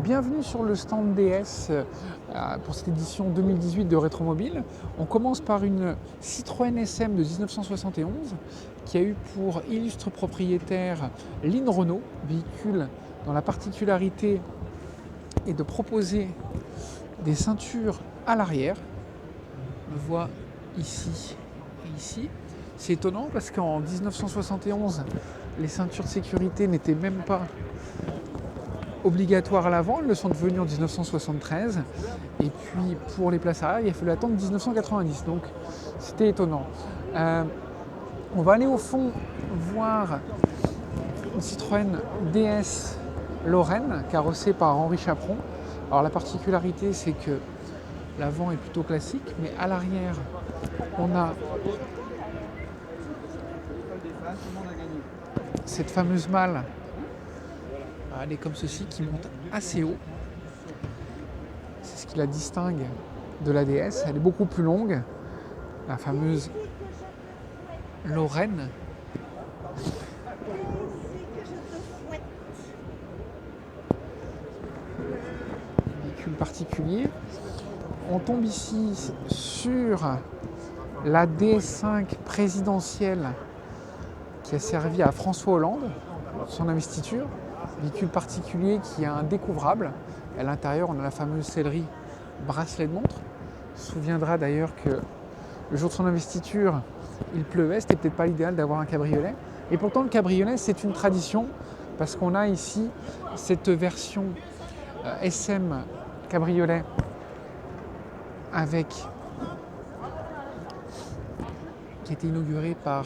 Bienvenue sur le stand DS pour cette édition 2018 de Rétromobile. On commence par une Citroën SM de 1971 qui a eu pour illustre propriétaire Lynn Renault, véhicule dont la particularité est de proposer des ceintures à l'arrière. On le voit ici et ici. C'est étonnant parce qu'en 1971, les ceintures de sécurité n'étaient même pas obligatoires à l'avant, elles le sont devenues en 1973. Et puis pour les places arrière, il a fallu attendre 1990. Donc c'était étonnant. On va aller au fond voir une Citroën DS Lorraine carrossée par Henri Chaperon. Alors la particularité, c'est que l'avant est plutôt classique, mais à l'arrière, on a cette fameuse malle. Elle est comme ceci, qui monte assez haut. C'est ce qui la distingue de la DS. Elle est beaucoup plus longue, la fameuse Lorraine. Véhicule particulier. On tombe ici sur la DS5 présidentielle qui a servi à François Hollande, son investiture. Véhicule particulier qui a un découvrable. À l'intérieur, on a la fameuse sellerie bracelet de montre. On se souviendra d'ailleurs que le jour de son investiture, il pleuvait. C'était peut-être pas l'idéal d'avoir un cabriolet. Et pourtant, le cabriolet, c'est une tradition parce qu'on a ici cette version SM cabriolet qui a été inaugurée par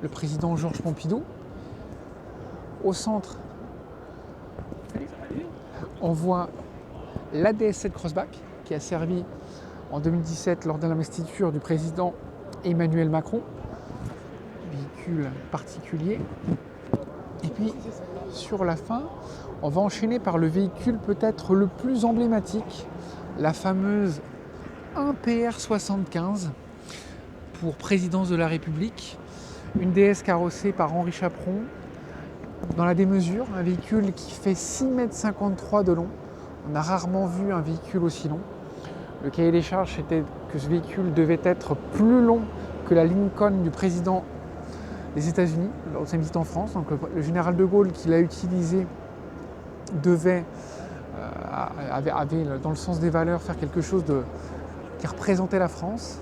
le président Georges Pompidou. Au centre, on voit la DS7 Crossback qui a servi en 2017 lors de l'investiture du président Emmanuel Macron. Véhicule particulier. Et puis sur la fin, on va enchaîner par le véhicule peut-être le plus emblématique, la fameuse 1PR75 pour présidence de la République. Une DS carrossée par Henri Chaperon. Dans la démesure, un véhicule qui fait 6,53 m de long. On a rarement vu un véhicule aussi long. Le cahier des charges était que ce véhicule devait être plus long que la Lincoln du président des États-Unis lors de sa visite en France. Donc le général de Gaulle qui l'a utilisé avait dans le sens des valeurs faire quelque chose qui représentait la France,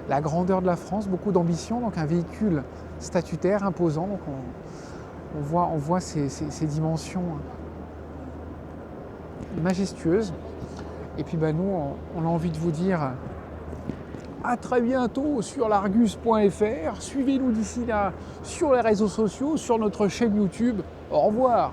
la grandeur de la France, beaucoup d'ambition. Donc un véhicule statutaire, imposant. Donc on voit ces dimensions majestueuses. Et puis nous, on a envie de vous dire à très bientôt sur largus.fr. Suivez-nous d'ici là sur les réseaux sociaux, sur notre chaîne YouTube. Au revoir.